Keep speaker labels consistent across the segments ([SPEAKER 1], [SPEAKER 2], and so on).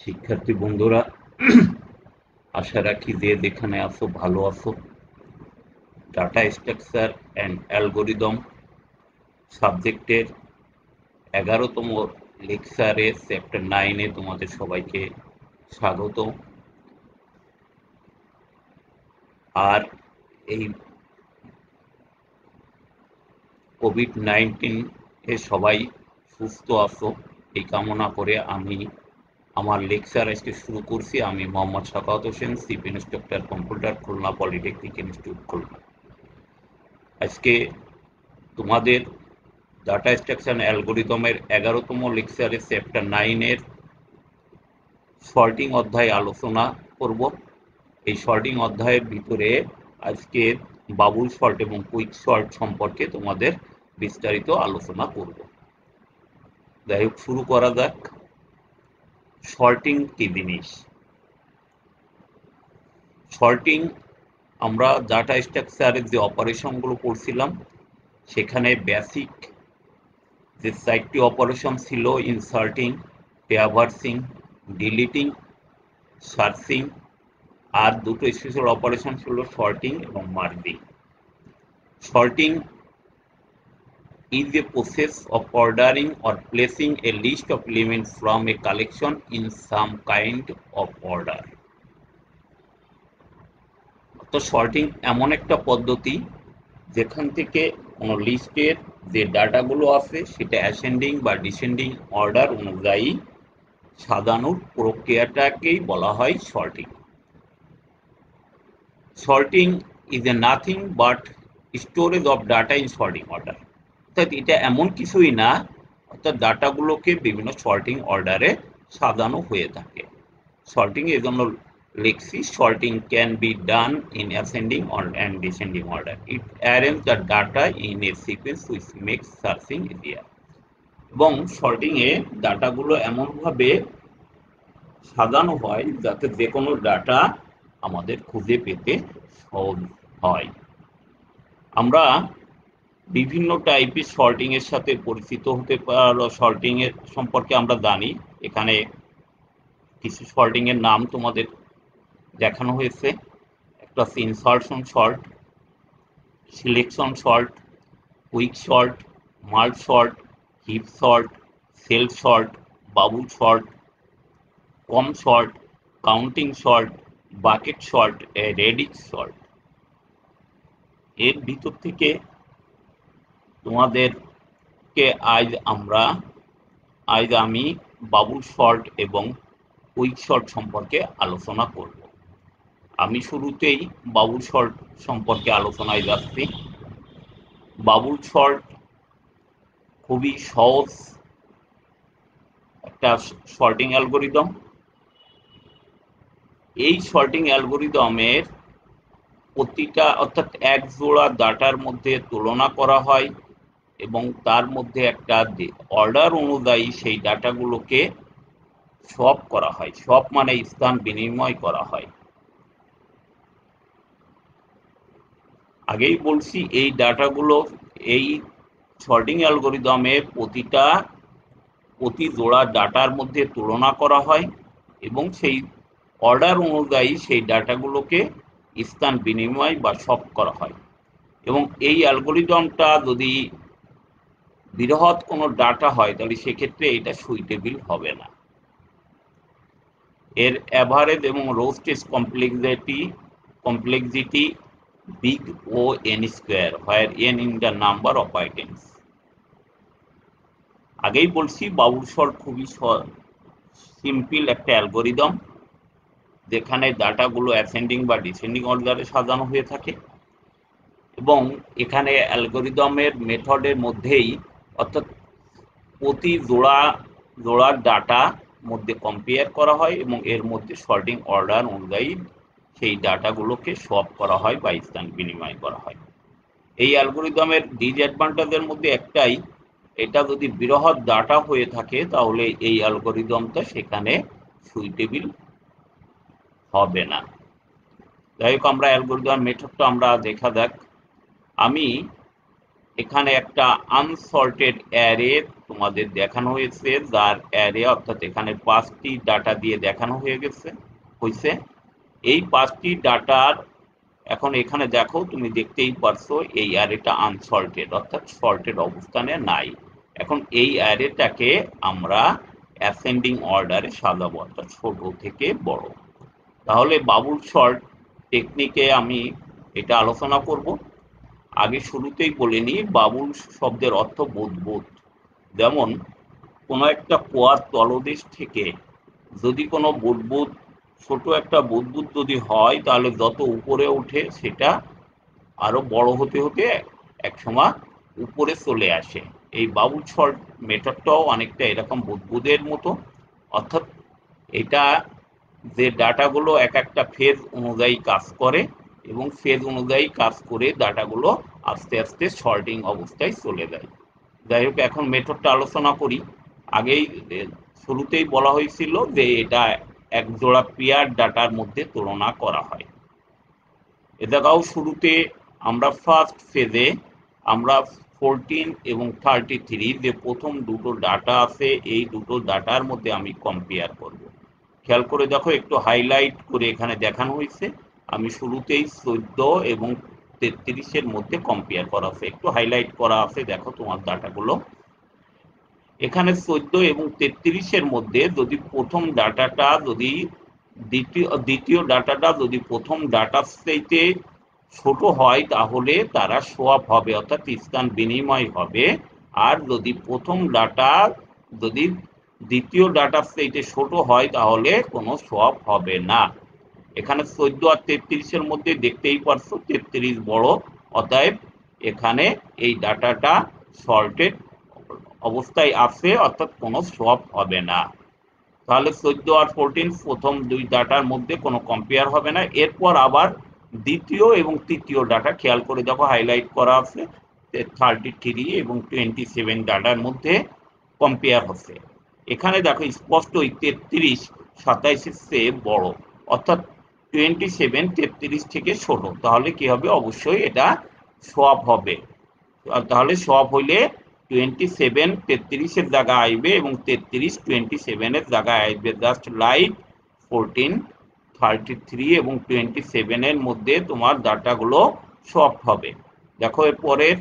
[SPEAKER 1] শিক্ষার্থী বন্ধুরা, আশা রাখি যে যেখানে আছো ভালো আছো। ডাটা স্ট্রাকচার অ্যান্ড অ্যালগোরিদম সাবজেক্টের 11তম লেকচারে চ্যাপ্টার 9-এ তোমাদের সবাইকে স্বাগত। আর এই কোভিড-19 এ সবাই সুস্থ আছো এই কামনা করে আমি আমার লেকচার আজকে শুরু করছি। আমি Mohammad Sakhawat Hossain, chief instructor computer, Khulna polytechnic institute, Khulna. আজকে তোমাদের ডাটা স্ট্রাকচার অ্যালগোরিদমের 11তম লেকচারে চ্যাপ্টার 9-এর সর্টিং অধ্যায় আলোচনা করব। এই সর্টিং অধ্যায়ের ভিতরে আজকে বাবুল সর্ট এবং কুইক সর্ট সম্পর্কে তোমাদের বিস্তারিত আলোচনা করব। যাই হোক, শুরু করা যাক। সর্টিং কি জিনিস? সর্টিং আমরা ডাটা স্ট্রাকচারের যে অপারেশনগুলো পড়ছিলাম সেখানে বেসিক যে 4টি অপারেশন ছিল, ইনসার্টিং, ট্রাভার্সিং, ডিলিটিং, সার্চিং, আর দুটো স্পেশাল অপারেশন ছিল সর্টিং এবং merging. Sorting is a process of ordering or placing a list of elements from a collection in some kind of order. তো সর্টিং এমন একটা পদ্ধতি যেখান থেকে কোনো লিস্টের যে ডাটাগুলো আছে সেটা অ্যাসেন্ডিং বা ডিসেন্ডিং অর্ডার অনুযায়ী সাজানোর প্রক্রিয়াটাকেই বলা হয় sorting. Sorting is a nothing but storage of data in sorting order. অর্থাৎ এটা এমন কিছুই না, অর্থাৎ ডাটাগুলোকে বিভিন্ন সর্টিং অর্ডারে সাজানো হয়ে থাকে। সর্টিং এর জন্য লিখছি, sorting can be done in ascending and descending order. It arrange the data in a sequence which makes searching easier. এবং সর্টিং এ ডাটাগুলো এমনভাবে সাজানো হয় যাতে যে কোনো ডাটা আমাদের খুঁজে পেতে সহজ হয়। আমরা বিভিন্ন টাইপের সর্টিং এর সাথে পরিচিত হতে পারো। সর্টিং এর সম্পর্কে আমরা জানি, এখানে কিছু সর্টিং এর নাম তোমাদের দেখানো হয়েছে। একটা হচ্ছে insertion sort, selection sort, quick sort, merge sort, heap sort, shell sort, bubble sort, comb sort, counting sort, bucket sort, radix sort. এর ভিতর থেকে তোমাদেরকে আজ আমি বাবুল সর্ট এবং কুইক সর্ট সম্পর্কে আলোচনা করব। আমি শুরুতেই বাবুল সর্ট সম্পর্কে আলোচনায় যাচ্ছি। বাবুল সর্ট খুবই সহজ একটা সর্টিং অ্যালগোরিদম। এই সর্টিং অ্যালগোরিদমের প্রতিটা, অর্থাৎ এক জোড়া ডাটার মধ্যে তুলনা করা হয় এবং তার মধ্যে একটা অর্ডার অনুযায়ী সেই ডাটাগুলোকে সব করা হয়। সব মানে স্থান বিনিময় করা হয়। আগেই বলছি, এই ডাটাগুলো এই সর্টিং অ্যালগোরিদমে প্রতি জোড়া ডাটার মধ্যে তুলনা করা হয় এবং সেই অর্ডার অনুযায়ী সেই ডাটাগুলোকে স্থান বিনিময় বা সব করা হয়। এবং এই অ্যালগোরিদমটা যদি বৃহৎ কোনো ডাটা হয় তাহলে সেক্ষেত্রে এটা সুইটেবল হবে না। এর অ্যাভারেজ এবং রো স্টেজ complexity big O N square, where N in the number of items. আগেই বলছি, বাবুল সর্ট খুবই সিম্পল একটা অ্যালগোরিদম যেখানে ডাটাগুলো অ্যাসেন্ডিং বা ডিসেন্ডিং অর্ডারে সাজানো হয়ে থাকে এবং এখানে অ্যালগোরিদমের মেথডের মধ্যেই, অর্থাৎ প্রতি জোড়ার ডাটা মধ্যে কম্পেয়ার করা হয় এবং এর মধ্যে সর্টিং অর্ডার অনুযায়ী সেই ডাটাগুলোকে সব করা হয় বা স্থান বিনিময় করা হয়। এই অ্যালগোরিদমের ডিসঅ্যাডভান্টেজের মধ্যে একটাই, এটা যদি বৃহৎ ডাটা হয়ে থাকে তাহলে এই অ্যালগোরিদমটা সেখানে সুইটেবল হবে না। যাই হোক, আমরা অ্যালগোরিদম মেথডটা আমরা দেখা যাক। আমি এখানে একটা আনসর্টেড অ্যারে তোমাদের দেখানো হয়েছে, যার অ্যারে অর্থাৎ এখানে 5টি ডাটা দিয়ে দেখানো হয়েছে। এই 5টি ডাটার এখন এখানে দেখো, তুমি দেখতেই পারছো এই অ্যারেটা আনসর্টেড অর্থাৎ সর্টেড অবস্থানে নাই। এখন এই অ্যারেটাকে আমরা অ্যাসেন্ডিং অর্ডারে সাজাবো অর্থাৎ ছোট থেকে বড়। তাহলে বাবুল সর্ট টেকনিকে আমি এটা আলোচনা করব। আগে শুরুতেই বলে নিই, বাবুল শব্দের অর্থ বুদবুদ। যেমন কোনো একটা কুয়ার তলদেশ থেকে যদি কোনো বুদবুদ, ছোট একটা বুদবুদ যদি হয়, তাহলে যত উপরে ওঠে সেটা আরো বড় হতে হতে একসময় উপরে চলে আসে। এই বাবুল সর্ট মেথডটাও অনেকটা এরকম বুদবুদের মতো, অর্থাৎ এটা যে ডাটাগুলো এক একটা ফেজ অনুযায়ী কাজ করে এবং ফেজ অনুযায়ী কাজ করে ডাটাগুলো আস্তে আস্তে সর্টিং অবস্থায় চলে যায়। যাই হোক, এখন মেথডটা আলোচনা করি। আগেই শুরুতেই বলা হয়েছিল যে এটা এক জোড়া পেয়ার ডাটার মধ্যে তুলনা করা হয়। এ জায়গাও শুরুতে আমরা ফার্স্ট ফেজে আমরা 14 এবং 33 যে প্রথম দুটো ডাটা আছে, এই দুটো ডাটার মধ্যে আমি কম্পেয়ার করব। খেয়াল করে দেখো, একটু হাইলাইট করে এখানে দেখানো হয়েছে। আমি শুরুতেই 14 এবং 33-এর মধ্যে কম্পেয়ার করা আছে, একটু হাইলাইট করা আছে, দেখো তোমার ডাটাগুলো। এখানে 14 এবং 33-এর মধ্যে যদি প্রথম ডাটাটা যদি দ্বিতীয় ডাটাটা যদি প্রথম ডাটার চাইতে ছোট হয়, তাহলে তারা সোয়াপ হবে অর্থাৎ স্থান বিনিময় হবে। আর যদি প্রথম ডাটা যদি দ্বিতীয় ডাটার চাইতে ছোট হয়, তাহলে কোনো সোয়াপ হবে না। এখানে 14 আর 33-এর মধ্যে দেখতেই পারছো 33 বড়, অতএব এখানে এই ডাটাটা সর্টেড অবস্থায় আছে অর্থাৎ কোনো সোয়াপ হবে না। তাহলে 14 আর 14 প্রথম দুই ডাটার মধ্যে কোনো কম্পেয়ার হবে না। এরপর আবার দ্বিতীয় এবং তৃতীয় ডাটা খেয়াল করে দেখো, হাইলাইট করা আছে, 33 এবং 27 ডাটার মধ্যে কম্পেয়ার হচ্ছে। এখানে দেখো স্পষ্ট 33 27-এর চেয়ে বড়, অর্থাৎ 27 33 থেকে ছোট। তাহলে কি হবে? অবশ্যই এটা সোয়াপ হবে। তাহলে সোয়াপ হইলে 27 33-এর জায়গায় আসবে এবং 33 27-এর জায়গায় আসবে। জাস্ট লাইক 14 33 এবং 27-এর মধ্যে তোমার ডাটাগুলো সোয়াপ হবে। দেখো এর পরের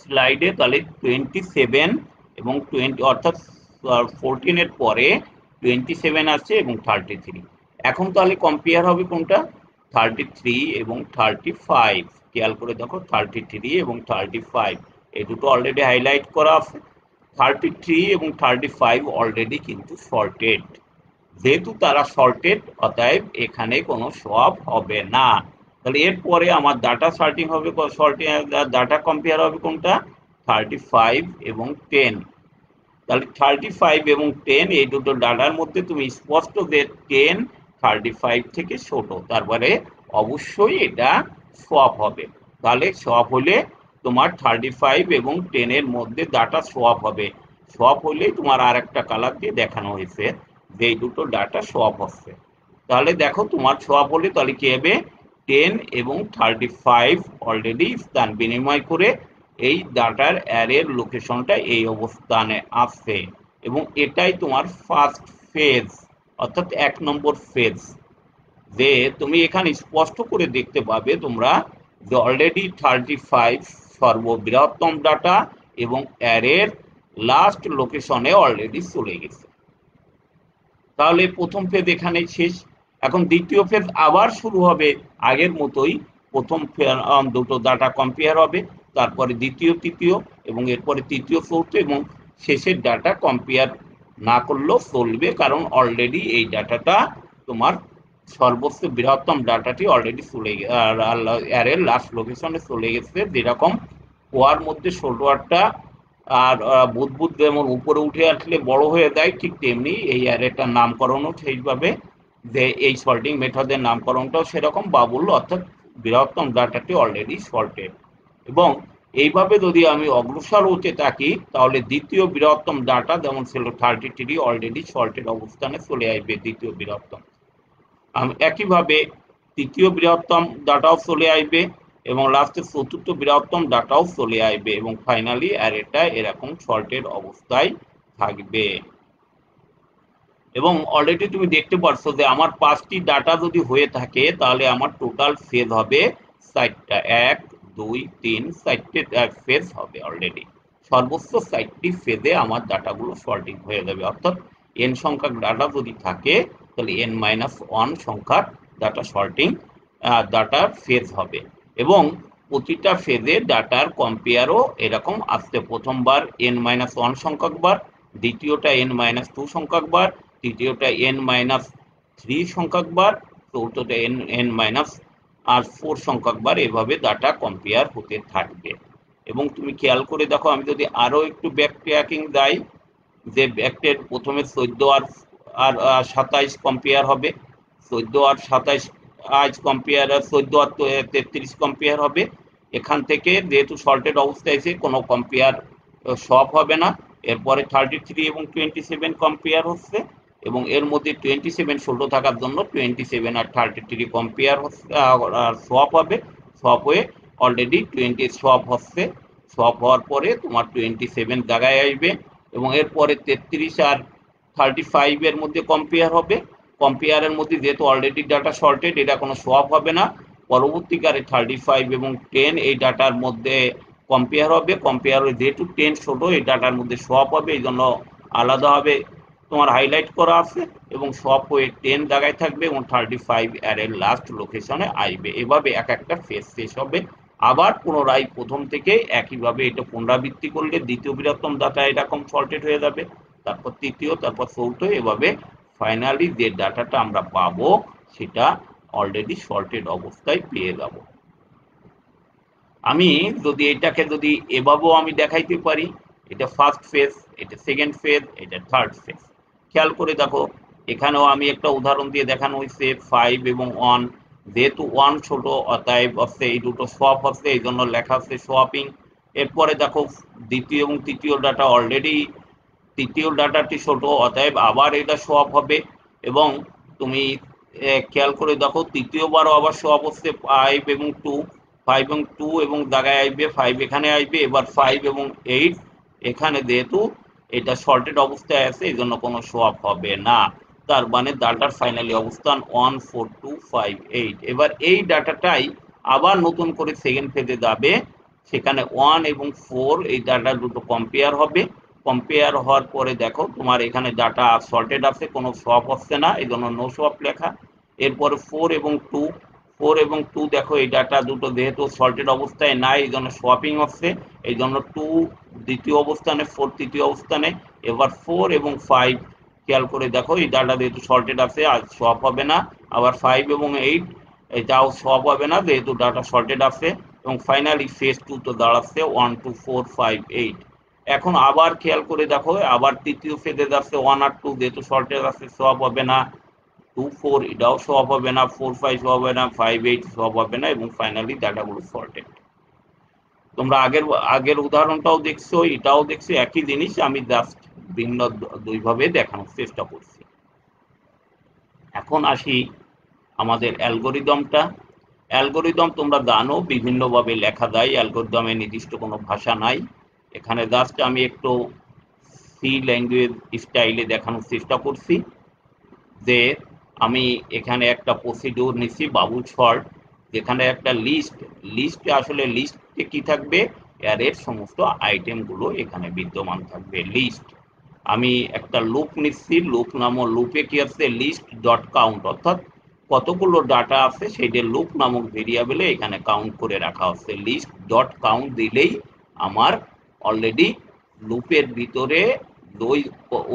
[SPEAKER 1] স্লাইডে, তাহলে 27 এবং 20 অর্থাৎ 14-এর পরে 27 আছে এবং 33। এখন তাহলে কম্পেয়ার হবে কোনটা? 33 এবং 35। খেয়াল করে দেখো, 33 এবং 35 এই দুটো অলরেডি হাইলাইট করা আছে। 33 এবং 35 অলরেডি কিন্তু সর্টেড। যেহেতু তারা সর্টেড, অতএব এখানে কোনো সোয়াপ হবে না। তাহলে এরপরে আমার ডাটা সর্টিং হবে, ডাটা কম্পেয়ার হবে কোনটা? 35 এবং 10। তাহলে 35 এবং 10 এই দুটো ডাটার মধ্যে তুমি স্পষ্ট যে 10 35 থেকে ছোট, তারপরে অবশ্যই এটা সোয়াপ হবে। তাহলে সোয়াপ হলে তোমার 35 এবং 10-এর মধ্যে ডাটা সোয়াপ হবে। সোয়াপ হলেই তোমার আর একটা কালার দিয়ে দেখানো হয়েছে যে এই দুটো ডাটা সোয়াপ হচ্ছে। তাহলে দেখো, তোমার সোয়াপ হলে তাহলে কি হবে? 10 এবং 35 অলরেডি স্থান বিনিময় করে এই ডাটার অ্যারের লোকেশনটা এই অবস্থানে আছে এবং এটাই তোমার ফার্স্ট ফেজ অর্থাৎ 1 নম্বর ফেজ। যে তুমি এখানে স্পষ্ট করে দেখতে পাবে তোমরা যে অলরেডি 35 সর্ববৃহত্তম ডাটা এবং অ্যারের লাস্ট লোকেশনে অলরেডি চলে গেছে। তাহলে প্রথম ফেজ এখানে শেষ। এখন দ্বিতীয় ফেজ আবার শুরু হবে আগের মতোই। প্রথম দুটো ডাটা কম্পেয়ার হবে, তারপরে দ্বিতীয় তৃতীয় এবং এরপরে তৃতীয় চতুর্থ এবং শেষের ডাটা কম্পেয়ার না করলেও চলবে, কারণ অলরেডি এই ডাটাটা তোমার সর্বোচ্চ বৃহত্তম ডাটাটি অলরেডি চলে অ্যারের লাস্ট লোকেশনে চলে গেছে। যেরকম কুয়ার মধ্যে ছোট একটা আর বুদবুদ যেমন উপরে উঠে আসলে বড় হয়ে যায়, ঠিক তেমনি এই অ্যারেটার নামকরণও সেইভাবে, যে এই সল্টিং মেথডের নামকরণটাও সেরকম বাবুল অর্থাৎ বৃহত্তম ডাটাটি অলরেডি সল্টেড। এবং এইভাবে যদি আমি অগ্রসর হতে থাকি, তাহলে দ্বিতীয় বৃহত্তম ডাটা যেমন ছিল 33 অলরেডি সল্টেড অবস্থানে চলে আসবে দ্বিতীয় বৃহত্তম। একইভাবে তৃতীয় বৃহত্তম ডাটাও চলে আসবে এবং লাস্টে চতুর্থ বৃহত্তম ডাটাও চলে আসবে এবং ফাইনালি অ্যারেটা এরকম সর্টেড অবস্থায় থাকবে। এবং অলরেডি তুমি দেখতে পারছো যে আমার 5টি ডাটা যদি হয়ে থাকে তাহলে আমার টোটাল ফেজ হবে 4টা, 1 2 3 4টে ফেজ হবে। অলরেডি সর্বোচ্চ 4টি ফেজে আমার ডাটাগুলো সর্টিং হয়ে যাবে, অর্থাৎ n সংখ্যক ডাটা যদি থাকে তাহলে n-1 সংখ্যক ডাটা সর্টিং ডাটার ফেজ হবে। এবং প্রতিটা ফেজে ডাটার কম্পেয়ারও এরকম আসছে, প্রথমবার n-1 সংখ্যক বার, দ্বিতীয়টা n-2 সংখ্যক বার, তৃতীয়টা n-3 সংখ্যক বার, চতুর্থটা n-4 সংখ্যক বার, এভাবে ডাটা কম্পেয়ার হতে থাকবে। এবং তুমি খেয়াল করে দেখো, আমি যদি আরো একটু ব্যাক ট্র্যাকিং যাই, যে ব্যাকটের প্রথমে 14 আর 27 কম্পেয়ার হবে, 14 আর 27 আজ কম্পেয়ার, 14 আর 33 কম্পেয়ার হবে। এখান থেকে যেহেতু সল্টেড অবস্থায় আছে কোনো কম্পেয়ার সব হবে না। এরপরে 33 এবং 27 কম্পেয়ার হচ্ছে এবং এর মধ্যে 27 ছোট থাকার জন্য 27 আর 33 কম্পেয়ার হচ্ছে, সব হবে। সব হয়ে অলরেডি 20 সব হচ্ছে। সব হওয়ার পরে তোমার 27 জায়গায় আসবে এবং এরপরে 33 আর 35 এর মধ্যে কম্পেয়ার হবে। কম্পেয়ারের মধ্যে যেহেতু অলরেডি ডাটা সর্টেড, এটা কোনো সোয়াপ হবে না। পরবর্তীকালে 35 এবং 10 এই ডাটার মধ্যে কম্পেয়ার হবে। কম্পেয়ার যেহেতু 10 ছোট, এই ডাটার মধ্যে সোয়াপ হবে, এই জন্য আলাদাভাবে তোমার হাইলাইট করা আছে এবং সোয়াপ হয়ে 10 জায়গায় থাকবে এবং 35 এর লাস্ট লোকেশনে আসবে। এভাবে এক একটা ফেজ শেষ হবে। আবার পুনরায় প্রথম থেকে একইভাবে এটা পুনরাবৃত্তি করলে দ্বিতীয় বৃহত্তম ডাটা এরকম সর্টেড হয়ে যাবে, তারপর তৃতীয়, তারপর চৌথ, এভাবে ফাইনালি যে ডাটাটা আমরা পাবো সেটা অলরেডি সর্টেড অবস্থায় পেয়ে যাব। আমি যদি এটাকে যদি এভাবেও আমি দেখাইতে পারি, এটা ফার্স্ট ফেজ, এটা সেকেন্ড ফেজ, এটা থার্ড ফেজ। খেয়াল করে দেখো, এখানেও আমি একটা উদাহরণ দিয়ে দেখানো হয়েছে 5 এবং 1, যেহেতু 1 ছোট অতএব হচ্ছে এই দুটো সোয়াপ হচ্ছে, এই জন্য লেখা আছে সোয়াপিং। এরপরে দেখো দ্বিতীয় এবং তৃতীয় ডাটা, অলরেডি তৃতীয় ডাটাটি ছোট অতএব আবার এটা সোয়াপ হবে। এবং তুমি খেয়াল করে দেখো তৃতীয়বারও আবার সোয়াপ হচ্ছে 5 এবং 2, 5 এবং 2 এবং জায়গায় আসবে 5, এখানে আসবে। এবার 5 এবং 8 এখানে যেহেতু এটা শর্টেড অবস্থায় আছে এই জন্য কোনো সোয়াপ হবে না। তার মানে ডাটার ফাইনালি অবস্থান 1 4 2 5 8। এবার এই ডাটাটাই আবার নতুন করে সেকেন্ড ফেজে যাবে, সেখানে 1 এবং 4 এই ডাটা দুটো কম্পেয়ার হবে। কম্পেয়ার হওয়ার পরে দেখো তোমার এখানে ডাটা সর্টেড আছে, কোনো সোয়াপ হচ্ছে না, এই জন্য নো সোয়াপ লেখা। এরপরে 4 এবং 2, 4 এবং 2 দেখো এই ডাটা দুটো যেহেতু সর্টেড অবস্থায় নাই এই জন্য সোয়াপিং হচ্ছে, এই জন্য 2 দ্বিতীয় অবস্থানে, 4 তৃতীয় অবস্থানে। এবার 4 এবং 5 খেয়াল করে দেখো এই ডাটা যেহেতু সর্টেড আছে আর সোয়াপ হবে না। আবার 5 এবং 8 এটাও সোয়াপ হবে না যেহেতু ডাটা সর্টেড আছে। এবং ফাইনালি ফেজ 2 তো দাঁড়াচ্ছে 1 2 4 5 8। এখন আবার খেয়াল করে দেখো, আবার তৃতীয় ফেজে যাচ্ছে 1 আর 2 যেহেতু শর্টেজ আছে সোয়াপ হবে না, 2 4 এটাও সোয়াপ হবে না, 4 5 সোয়াপ হবে না, 5 8 সোয়াপ হবে না এবং ফাইনালি ডাটাগুলো সর্টেড। তোমরা আগের আগের উদাহরণটাও দেখছো, এটাও দেখছো, একই জিনিস, আমি জাস্ট ভিন্ন দুইভাবে দেখানোর চেষ্টা করছি। এখন আসি আমাদের অ্যালগোরিদমটা। অ্যালগোরিদম তোমরা জানো বিভিন্নভাবে লেখা যায়, অ্যালগোরিদমে নির্দিষ্ট কোনো ভাষা নাই। এখানে জাস্ট আমি একটু সি ল্যাঙ্গুয়েজ স্টাইলে দেখানোর চেষ্টা করছি যে আমি এখানে একটা প্রসিডিউর নিচ্ছি বাবুল সর্ট, যেখানে একটা লিস্টে আসলে লিস্টে কি থাকবে, অ্যারের সমস্ত আইটেমগুলো এখানে বিদ্যমান থাকবে লিস্ট। আমি একটা লুপ নিচ্ছি, লুপ নামক লুপে কি আছে লিস্ট ডট কাউন্ট, অর্থাৎ কতগুলো ডাটা আছে সেইটা লুপ নামক ভেরিয়েবলে এখানে কাউন্ট করে রাখা হচ্ছে। লিস্ট ডট কাউন্ট দিলেই আমার অলরেডি লুপের ভিতরে ওই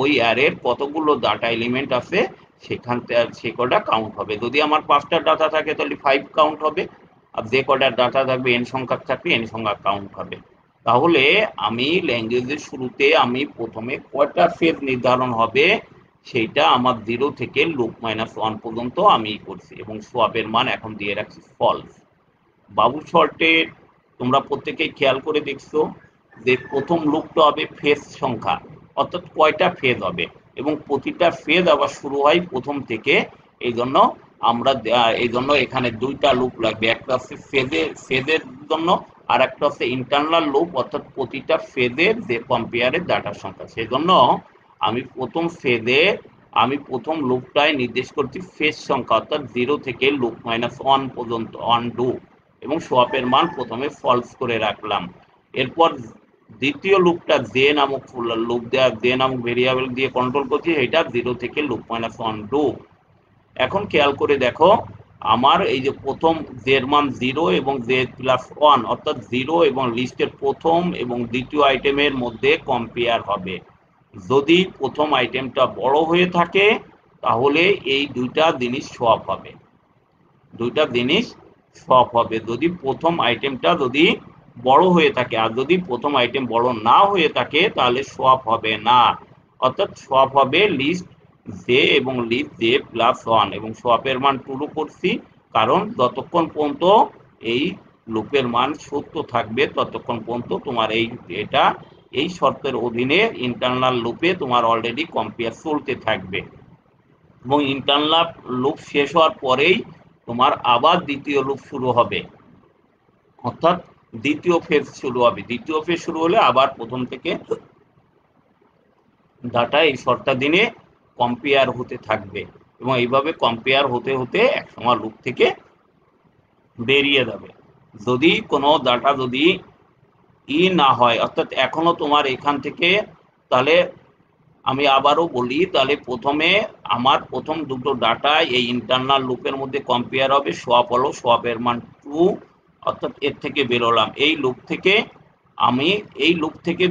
[SPEAKER 1] ওই অ্যারের কতগুলো ডাটা এলিমেন্ট আছে সেখান থেকে সে কটা কাউন্ট হবে। যদি আমার 5টা ডাটা থাকে তাহলে 5 কাউন্ট হবে, আর যে কটা ডাটা থাকবে n সংখ্যক থাকবে n সংখ্যক কাউন্ট হবে। তাহলে আমি ল্যাঙ্গুয়েজের শুরুতে আমি প্রথমে কয়টা ফেজ নির্ধারণ হবে সেইটা আমার 0 থেকে লুপ -1 পর্যন্ত আমি করছি এবং সোয়াপের মান এখন দিয়ে রাখছি ফলস। বাবু শর্টে তোমরা প্রত্যেকেই খেয়াল করে দেখছো যে প্রথম লুপটা হবে ফেজ সংখ্যা, অর্থাৎ কয়টা ফেজ হবে, এবং প্রতিটা ফেজ আবার শুরু হয় প্রথম থেকে, এই জন্য আমরা এই জন্য এখানে দুইটা লুপ লাগবে, একটা হচ্ছে ফেজের জন্য, আর একটা হচ্ছে ইন্টারনাল লুপ, অর্থাৎ প্রতিটা ফেজের যে কম্পেয়ারের ডাটার সংখ্যা। সেজন্য আমি প্রথম লুপটায় নির্দেশ করছি ফেজ সংখ্যা, অর্থাৎ 0 থেকে লুপ -1 পর্যন্ত অনডু, এবং সোয়াপের মান প্রথমে ফলস করে রাখলাম। এরপর দ্বিতীয় লুপটা জে নামক ভেরিয়েবল দিয়ে কন্ট্রোল করছি, এটা 0 থেকে লুপ -1 ডু। এখন খেয়াল করে দেখো, আমার এই যে প্রথম জের মান 0 এবং z+1, অর্থাৎ 0 এবং লিস্টের প্রথম এবং দ্বিতীয় আইটেমের মধ্যে কম্পেয়ার হবে। যদি প্রথম আইটেমটা বড় হয়ে থাকে তাহলে এই দুইটা জিনিস সোয়াপ হবে। যদি প্রথম আইটেমটা যদি বড় হয়ে থাকে, আর যদি প্রথম আইটেম বড় না হয়ে থাকে তাহলে সোয়াপ হবে না, অর্থাৎ সোয়াপ হবে লিস্ট জে এবং লিস্ট j+1, এবং সোয়াপের মান ট্রু করছি, কারণ যতক্ষণ পর্যন্ত এই লুপের মান সত্য থাকবে ততক্ষণ পর্যন্ত তোমার এই শর্তের অধীনে ইন্টারনাল লুপে তোমার অলরেডি কম্পেয়ার চলতে থাকবে, এবং ইন্টারনাল লুপ শেষ হওয়ার পরেই তোমার আবার দ্বিতীয় লুপ শুরু হবে, অর্থাৎ দ্বিতীয় ফেজ শুরু হলে আবার প্রথম থেকে ডাটা এই শর্তাধীনে কম্পেয়ার হতে থাকবে, এবং এইভাবে কম্পেয়ার হতে হতে একসময় লুপ থেকে বেরিয়ে যাবে। যদি কোনো ডাটা যদি না হয়, অর্থাৎ এখনো তোমার এখান থেকে, তাহলে আমি আবারও বলি, তাহলে প্রথমে আমার প্রথম দুটো ডাটা এই ইন্টারনাল লুপের মধ্যে কম্পেয়ার হবে, সোয়াপ হলো, সোয়াপের মান ট্রু, অর্থাৎ এর থেকে বেরোলাম। এই লুপ থেকে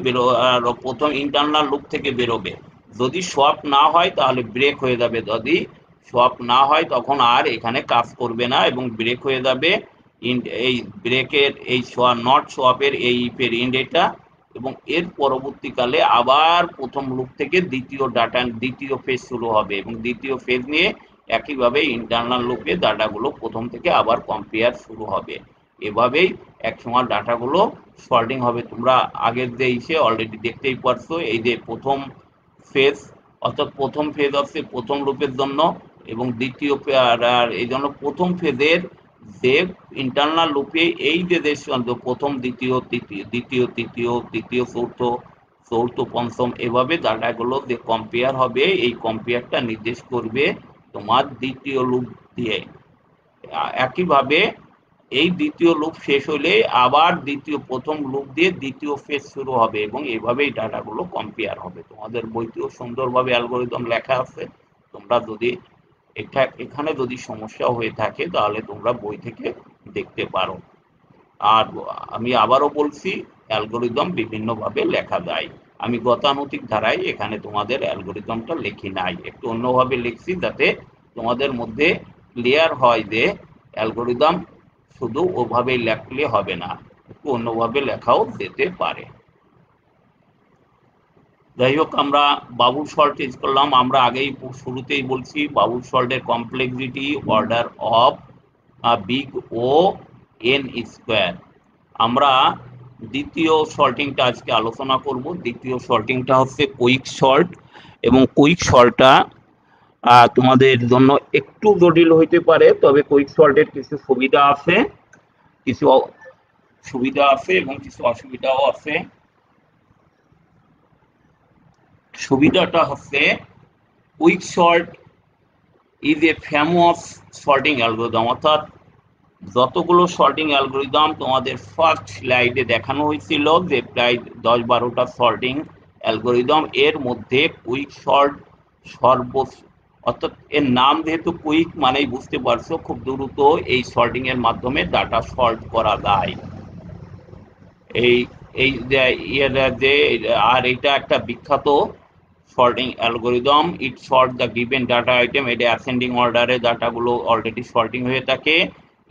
[SPEAKER 1] প্রথম ইন্টারনাল লুপ থেকে বেরোবে। যদি সোয়াপ না হয় তাহলে ব্রেক হয়ে যাবে, যদি সোয়াপ না হয় তখন আর এখানে কাজ করবে না এবং ব্রেক হয়ে যাবে। এই ব্রেকের এই নট সোয়াপের এই ইফের ইন্ড এটা, এবং এর পরবর্তীকালে আবার প্রথম লুপ থেকে দ্বিতীয় ফেজ শুরু হবে, এবং দ্বিতীয় ফেজ নিয়ে একইভাবে ইন্টারনাল লুপে ডাটাগুলো প্রথম থেকে আবার কম্পেয়ার শুরু হবে। এভাবেই একসময় ডাটাগুলো সর্টিং হবে। তোমরা আগের যে অলরেডি দেখতেই পারছো, এই যে প্রথম ফেজ, অর্থাৎ প্রথম ফেজ হচ্ছে প্রথম লুপের জন্য, এবং এই জন্য প্রথম ফেজের যে ইন্টারনাল লুপে এই যে প্রথম দ্বিতীয় দ্বিতীয় তৃতীয় তৃতীয় চতুর্থ পঞ্চম, এভাবে ডাটাগুলো যে কম্পেয়ার হবে, এই কম্পেয়ারটা নির্দেশ করবে তোমার দ্বিতীয় লুপ দিয়ে। একইভাবে এই দ্বিতীয় লুপ শেষ হলে আবার প্রথম লুপ দিয়ে দ্বিতীয় ফেজ শুরু হবে, এবং এইভাবেই ডাটাগুলো কম্পেয়ার হবে। তোমাদের বইতেও সুন্দরভাবে অ্যালগরিদম লেখা আছে, তোমরা যদি এখানে যদি সমস্যা হয়ে থাকে তাহলে তোমরা বই থেকে দেখতে পারো। আর আমি আবারও বলছি, অ্যালগরিদম বিভিন্নভাবে লেখা যায়। আমি গতানুগতিক ধারায় এখানে তোমাদের অ্যালগরিদমটা লিখি নাই, একটু অন্যভাবে লিখছি, যাতে তোমাদের মধ্যে ক্লিয়ার হয় যে অ্যালগরিদম শুধু ওভাবেই লেখলে হবে না, একটু অন্যভাবে লেখাও যেতে পারে। যাই হোক, আমরা বাবুল সল্ট ইউজ করলাম। আমরা আগেই শুরুতেই বলছি, বাবুল সল্টের complexity order of big O N square. আমরা দ্বিতীয় সল্টিংটা আজকে আলোচনা করব। দ্বিতীয় সল্টিংটা হচ্ছে কুইক সল্ট, এবং কুইক সল্টটা তোমাদের জন্য একটু জটিল হইতে পারে, তবে কুইক সল্টের কিছু সুবিধা আছে এবং কিছু অসুবিধাও আছে। সুবিধাটা হচ্ছে, quick salt is a famous salting algorithm, অর্থাৎ যতগুলো সল্টিং অ্যালগরিদম তোমাদের ফার্স্ট স্লাইডে দেখানো হয়েছিল, যে প্রায় 10-12টা সল্টিং অ্যালগরিদম, এর মধ্যে কুইক সল্ট অর্থাৎ এর নাম যেহেতু কুইক, মানেই বুঝতে পারছো খুব দ্রুত এই সল্টিং এর মাধ্যমে ডাটা সল্ট করা যায়। আর এটা একটা বিখ্যাত sorting algorithm. It sort the given data item, এটা অ্যাসেন্ডিং অর্ডারে ডাটাগুলো অলরেডি সর্টিং হয়ে থাকে।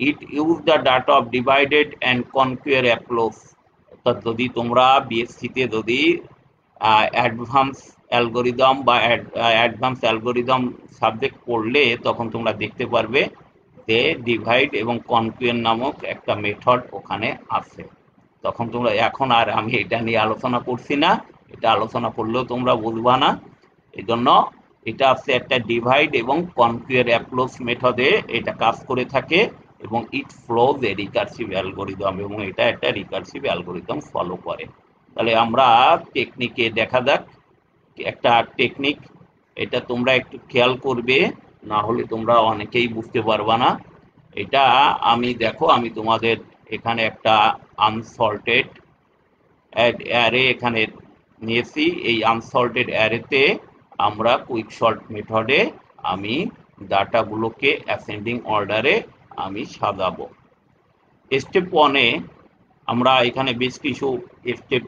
[SPEAKER 1] It use the data of divided and conquer approach, অর্থাৎ যদি তোমরা বিএসসিতে যদি অ্যাডভান্স অ্যালগরিদম বা অ্যাডভান্স অ্যালগরিদম সাবজেক্ট পড়লে, তখন তোমরা দেখতে পারবে যে ডিভাইড এবং কনকুয়ার নামক একটা মেথড ওখানে আছে। তখন তোমরা, এখন আর আমি এটা নিয়ে আলোচনা করছি না, এটা আলোচনা করলেও তোমরা বুঝবা না, এই জন্য এটা আছে একটা ডিভাইড এবং কনকিউর অ্যাপ্রোচ মেথডে এটা কাজ করে থাকে এবং ইট ফ্লোজ এ রিকার্সিভ অ্যালগোরিদম এবং এটা একটা রিকার্সিভ অ্যালগোরিদম ফলো করে। তাহলে আমরা টেকনিকে দেখা যাক একটা টেকনিক, এটা তোমরা একটু খেয়াল করবে, না হলে তোমরা অনেকেই বুঝতে পারবা না। এটা আমি দেখো আমি তোমাদের এখানে একটা আনসর্টেড অ্যারে এখানে নিয়েছি। এই আনসর্টেড অ্যারেতে আমরা কুইক সর্ট মেথডে আমি ডাটাগুলোকে অ্যাসেন্ডিং অর্ডারে আমি সাজাবো। স্টেপ ওয়ানে আমরা এখানে বেশ কিছু স্টেপ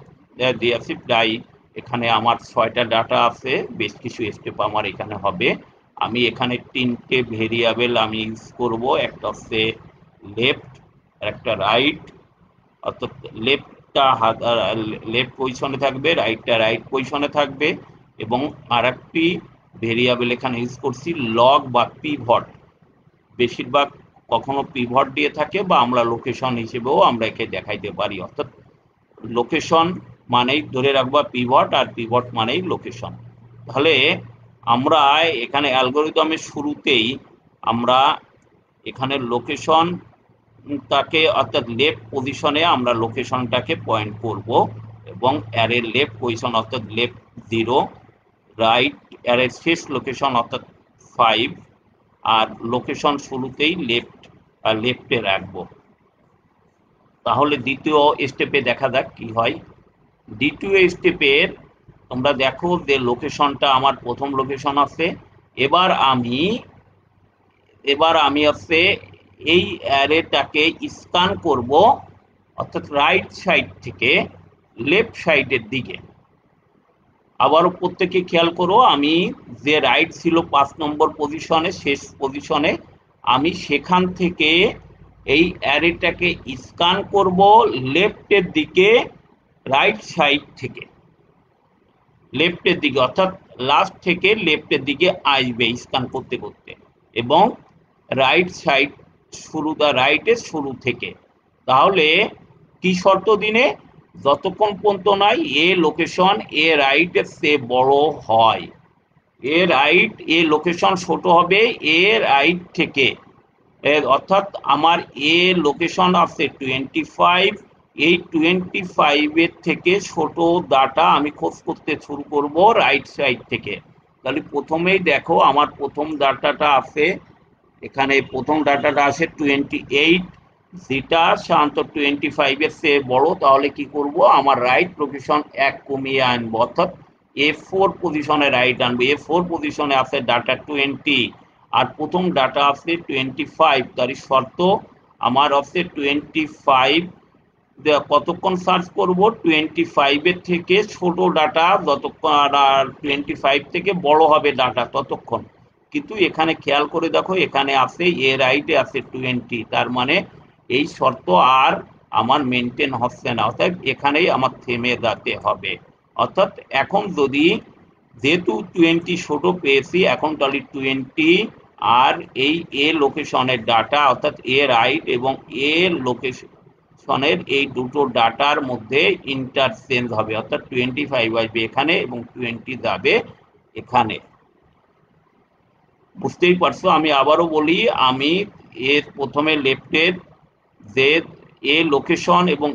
[SPEAKER 1] দিয়েছি, প্রায় এখানে আমার 6টা ডাটা আছে, বেশ কিছু স্টেপ আমার এখানে হবে। আমি এখানে 3টে ভেরিয়েবল আমি ইউজ করব, একটা হচ্ছে লেফট আর একটা রাইট, অর্থাৎ লেফটটা লেফট পজিশনে থাকবে, রাইটটা রাইট পজিশনে থাকবে, এবং আর একটি ভেরিয়েবল এখানে ইউজ করছি লগ বা পিভট। বেশিরভাগ কখনো পিভট দিয়ে থাকে বা আমরা লোকেশন হিসেবেও আমরা একে দেখাইতে পারি, অর্থাৎ লোকেশন মানেই ধরে রাখবা পিভট আর পিভট মানেই লোকেশন। তাহলে আমরা এখানে অ্যালগোরিদমের শুরুতেই আমরা এখানে লোকেশন তাকে অর্থাৎ লেফট পজিশনে আমরা লোকেশনটাকে পয়েন্ট করব এবং অ্যারের লেফট পজিশন অর্থাৎ লেফট 0, রাইট অ্যারের শেষ লোকেশন অর্থাৎ 5, আর লোকেশন শুরুতেই লেফটে রাখবো। তাহলে দ্বিতীয় স্টেপে দেখা যাক কি হয়। দ্বিতীয় স্টেপের তোমরা দেখো যে লোকেশনটা আমার প্রথম লোকেশন আছে। এবার আমি হচ্ছে এই অ্যারেটাকে স্ক্যান করব, অর্থাৎ রাইট সাইড থেকে লেফট সাইডের দিকে। আবারও প্রত্যেকে খেয়াল করো, আমি যে রাইট ছিল 5 নম্বর পজিশনে, শেষ পজিশনে, আমি সেখান থেকে এই অ্যারেটাকে স্ক্যান করব লেফটের দিকে, রাইট সাইড থেকে লেফটের দিকে, অর্থাৎ লাস্ট থেকে লেফটের দিকে আসবে স্ক্যান করতে করতে, এবং রাইট সাইড রাইটের শুরু থেকে। তাহলে কি শর্ত দিনে, যতক্ষণ পর্যন্ত নাই এ লোকেশন এ রাইটের চেয়ে বড় হয়, এ লোকেশন ছোট হবে এ রাইট থেকে, অর্থাৎ আমার এ লোকেশন আছে 25, এই 25 থেকে ছোট ডাটা আমি খোঁজ করতে শুরু করব রাইট সাইড থেকে। তাহলে প্রথমেই দেখো আমার প্রথম ডাটাটা আছে, এখানে প্রথম ডাটাটা আছে 28, যেটা সাধারণত 25 চেয়ে বড়। তাহলে কি করব, আমার রাইট লোকেশন 1 কমিয়ে আনবো, অর্থাৎ A4 পজিশনে রাইট আনবো। A4 পজিশনে আছে ডাটা 20 আর প্রথম ডাটা আছে 25, তার শর্ত আমার আছে 25, কতক্ষণ সার্চ করব, 25 থেকে ছোট ডাটা যতক্ষণ, আর 25 থেকে বড় হবে ডাটা ততক্ষণ। কিন্তু এখানে খেয়াল করে দেখো এখানে আছে এ রাইটে আছে 20, তার মানে এই শর্ত আর আমার মেনটেন হচ্ছে না, অর্থাৎ এখানেই আমার থেমে যেতে হবে। অর্থাৎ এখন যদি যেহেতু 20 ছোট পেয়েছি, এখন তাহলে 20 আর এই এ লোকেশনের ডাটা অর্থাৎ এ রাইট এবং এ লোকেশনের এই দুটো ডাটার মধ্যে ইন্টারচেঞ্জ হবে, অর্থাৎ 25 আসবে এখানে এবং 20 যাবে এখানে। বুঝতেই পারছো, আমি আবারও বলি, আমি এর প্রথমে লেফটের যে এ লোকেশন এবং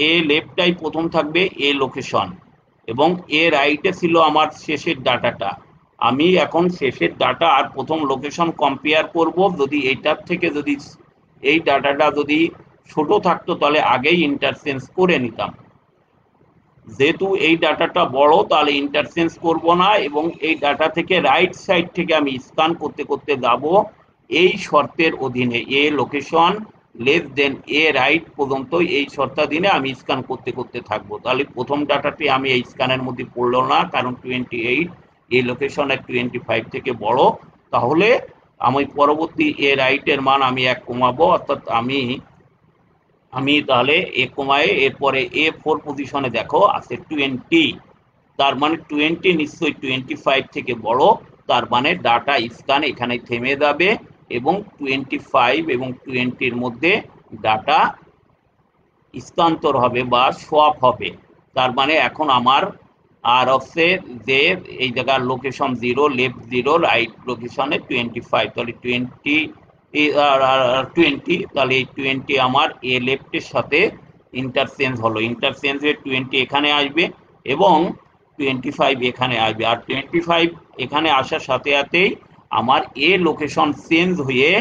[SPEAKER 1] এ লেফটটাই প্রথম থাকবে এ লোকেশন, এবং এ রাইটে ছিল আমার শেষের ডাটাটা। আমি এখন শেষের ডাটা আর প্রথম লোকেশন কম্পেয়ার করব, যদি এইটার থেকে যদি এই ডাটাটা যদি ছোট থাকতো তাহলে আগেই ইন্টারচেঞ্জ করে নিতাম। যেহেতু এই ডাটাটা বড় তাহলে ইন্টারচেঞ্জ করব না, এবং এই ডাটা থেকে রাইট সাইড থেকে আমি স্ক্যান করতে করতে যাব এই শর্তের অধীনে এ লোকেশন লেস দেন এ রাইট পর্যন্ত, এই শর্তাধীনে আমি স্ক্যান করতে করতে থাকবো। তাহলে প্রথম ডাটাটি আমি এই স্ক্যানের মধ্যে পড়লো না, কারণ 28 এই লোকেশনের 25 থেকে বড়। তাহলে আমি পরবর্তী এ রাইটের মান আমি 1 কমাবো, অর্থাৎ আমি তাহলে এ কমায় এরপরে A4 পজিশনে দেখো আছে 20, তার মানে 20 নিশ্চয়ই 25 থেকে বড়, তার মানে ডাটা স্ক্যান এখানে থেমে যাবে এবং 25 এবং 20 মধ্যে ডাটা স্থানান্তর হবে বা সোয়াপ হবে। তার মানে এখন আমার আর হচ্ছে যে এই জায়গার লোকেশন 0, লেফট 0, রাইট লোকেশনে 25, তাহলে 20, তাহলে এই 20 আমার এ লেফটের সাথে ইন্টারচেঞ্জ হলো, ইন্টারচেঞ্জ হয়ে 20 এখানে আসবে এবং 25 এখানে আসবে, আর 25 এখানে আসার সাথে সাথেই আমার এ লোকেশন চেঞ্জ হয়ে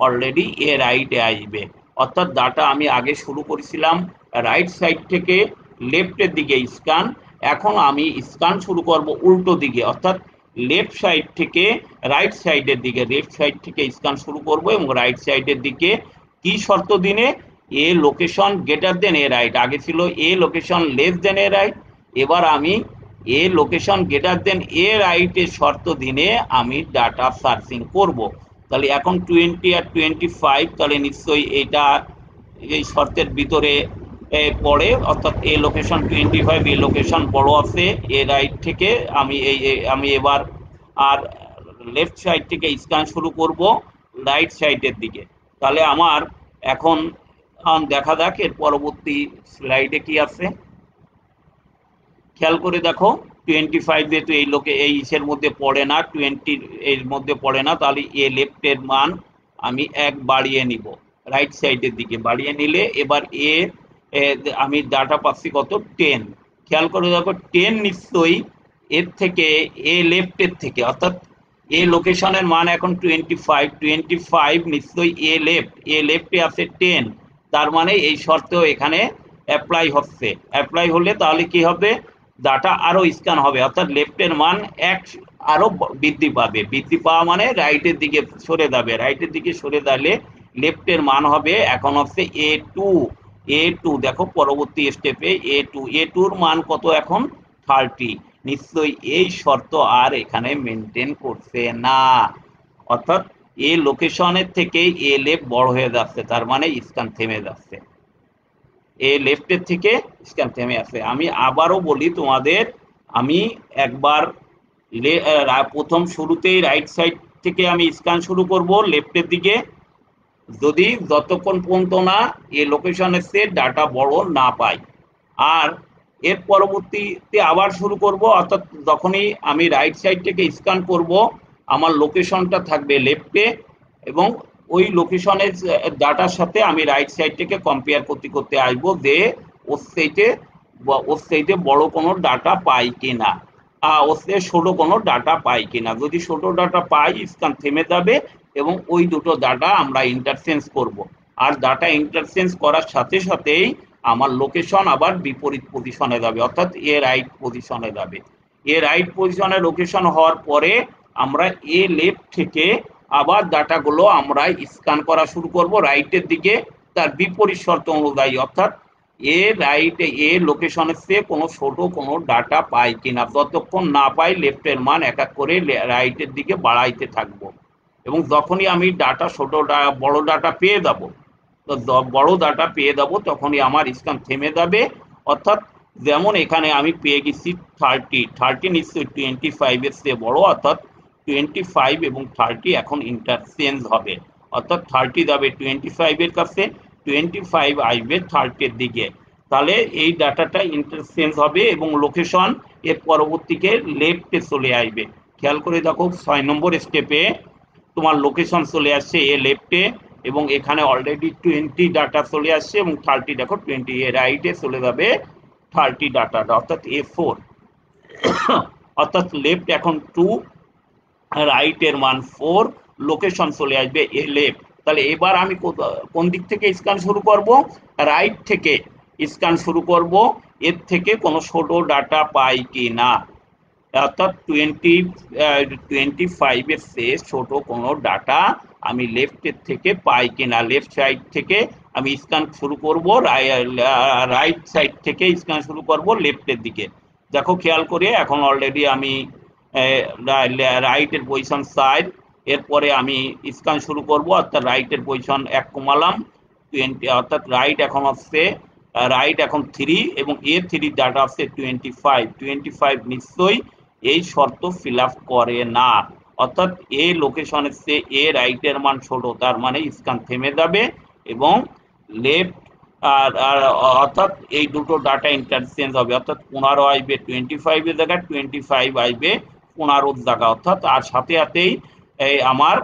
[SPEAKER 1] অলরেডি এ রাইটে আসবে। অর্থাৎ ডাটা আমি আগে শুরু করেছিলাম রাইট সাইড থেকে লেফটের দিকে স্ক্যান, এখন আমি স্ক্যান শুরু করব উল্টো দিকে, অর্থাৎ লেফট সাইড থেকে রাইট সাইডের দিকে, লেফট সাইড থেকে স্ক্যান শুরু করব এবং রাইট সাইডের দিকে কি শর্ত দিনে, এ লোকেশন গ্রেটার দেন এ রাইট, আগে ছিল এ লোকেশন লেস দেন এ রাইট, এবার আমি এ লোকেশন গ্রেটার দেন এ রাইটের শর্ত দিনে আমি ডাটা সার্চিং করব। তাহলে এখন 20 আর 25, তাহলে নিশ্চয়ই এটা এই শর্তের ভিতরে পড়ে, অর্থাৎ এ লোকেশন 25, এ লোকেশন বড় আছে এ রাইট থেকে, আমি এবার আর লেফট সাইড থেকে স্ক্যান শুরু করব রাইট সাইডের দিকে। তাহলে আমার এখন দেখা যাক এর পরবর্তী স্লাইডে কি আছে। খেয়াল করে দেখো 25 যেহেতু এই লোকে এই ইসের মধ্যে পড়ে না, 20 এর মধ্যে পড়ে না, তাহলে এ লেফটের মান আমি 1 বাড়িয়ে নিব, রাইট সাইডের দিকে বাড়িয়ে নিলে এবার এ আমি ডাটা পাচ্ছি কত 10। খেয়াল করে দেখো 10 নিশ্চয়ই এর থেকে এ লেফটের থেকে, অর্থাৎ এ লোকেশনের মান এখন 25 নিশ্চয়ই এ লেফটে আছে 10, তার মানে এই শর্তেও এখানে অ্যাপ্লাই হচ্ছে, অ্যাপ্লাই হলে তাহলে কি হবে, ডাটা আরো স্ক্যান হবে, অর্থাৎ লেফটের মান 1 আরো বৃদ্ধি পাবে, বৃদ্ধি পাওয়া মানে রাইটের দিকে সরে যাবে, রাইটের দিকে সরে গেলে লেফটের মান হবে এখন হচ্ছে এ টু, দেখো পরবর্তী স্টেপে এ টুর মান কত এখন 30, নিশ্চয়ই এই শর্ত আর এখানে মেনটেন করছে না, অর্থাৎ এ লোকেশনের থেকে এ লেফট বড় হয়ে যাচ্ছে, তার মানে স্ক্যান থেমে যাচ্ছে, এ লেফটের থেকে স্ক্যান থেমে আছে। আমি আবারও বলি তোমাদের, আমি একবার প্রথম শুরুতেই রাইট সাইড থেকে আমি স্ক্যান শুরু করব লেফটের দিকে, যদি যতক্ষণ পর্যন্ত না এ লোকেশনের সে ডাটা বড় না পাই, আর এর পরবর্তীতে আবার শুরু করব, অর্থাৎ যখনই আমি রাইট সাইড থেকে স্ক্যান করব আমার লোকেশনটা থাকবে লেফটে এবং ওই লোকেশনের ডাটার সাথে আমি রাইট সাইড থেকে কম্পেয়ার করতে করতে আসবো যে ওর সাইডে বড় কোনো ডাটা পাই কিনা, ওর থেকে ছোট কোনো ডাটা পাই কিনা, যদি ছোট ডাটা পাই স্ক্যান থেমে যাবে এবং ওই দুটো ডাটা আমরা ইন্টারচেঞ্জ করব, আর ডাটা ইন্টারচেঞ্জ করার সাথে সাথেই আমার লোকেশন আবার বিপরীত পজিশনে যাবে, অর্থাৎ এ রাইট পজিশনে যাবে, এ রাইট পজিশনে লোকেশন হওয়ার পরে আমরা এ লেফট থেকে আবার ডাটাগুলো আমরা স্ক্যান করা শুরু করব রাইটের দিকে, তার বিপরীত শর্ত অনুযায়ী, অর্থাৎ এ রাইটে এ লোকেশনের চেয়ে কোনো ছোট কোনো ডাটা পাই কিনা, যতক্ষণ না পাই লেফটের মান এক এক করে রাইটের দিকে বাড়াইতে থাকবো, এবং যখনই আমি ডাটা বড় ডাটা পেয়ে যাব, তো বড় ডাটা পেয়ে যাবো তখনই আমার স্ক্যান থেমে যাবে, অর্থাৎ যেমন এখানে আমি পেয়ে গেছি 30 নিশ্চয়ই 25 এর চেয়ে বড়, অর্থাৎ 25 এবং 30 এখন ইন্টারচেঞ্জ হবে, অর্থাৎ 30 যাবে 25 এর কাছে, 25 আসবে 30 এর দিকে, তাহলে এই ডাটাটা ইন্টারচেঞ্জ হবে এবং লোকেশন এর পরবর্তীকে লেফটে চলে আসবে। খেয়াল করে দেখো 6 নম্বর স্টেপে তোমার লোকেশন চলে আসছে এ লেফটে এবং এখানে অলরেডি 20 ডাটা চলে আসছে এবং 30 দেখো 20 এ রাইটে চলে যাবে 30 ডাটাটা, অর্থাৎ A4, অর্থাৎ লেফট এখন 2, রাইট এর মান 4, লোকেশন চলে আসবে এ লেফট। তাহলে এবার আমি কোন দিক থেকে স্ক্যান শুরু করব, রাইট থেকে স্ক্যান শুরু করব, এর থেকে কোনো ছোট ডাটা পাই কি না, অর্থাৎ 25 এর চেয়ে ছোট কোনো ডাটা আমি লেফটের থেকে পাই কিনা, লেফট সাইড থেকে আমি স্ক্যান শুরু করব, রাইট সাইড থেকে স্ক্যান শুরু করব লেফটের দিকে। দেখো খেয়াল করে এখন অলরেডি আমি রাইটের পজিশন 4, এরপরে আমি স্ক্যান শুরু করব, অর্থাৎ রাইটের পজিশন 1 কমালাম 20, অর্থাৎ রাইট এখন হচ্ছে রাইট এখন 3 এবং A3 ডাটা হচ্ছে 25 নিশ্চয়ই এই শর্ত ফিল আপ করে না, অর্থাৎ এ লোকেশনের চেয়ে এ রাইটের মান ছোট, তার মানে স্ক্যান থেমে যাবে এবং লেফট আর আর অর্থাৎ এই দুটো ডাটা ইন্টারচেঞ্জ হবে, অর্থাৎ 15 আসবে 25 এর জায়গায়, 25 আসবে 15 জায়গা, অর্থাৎ আর সাথে সাথেই এই আমার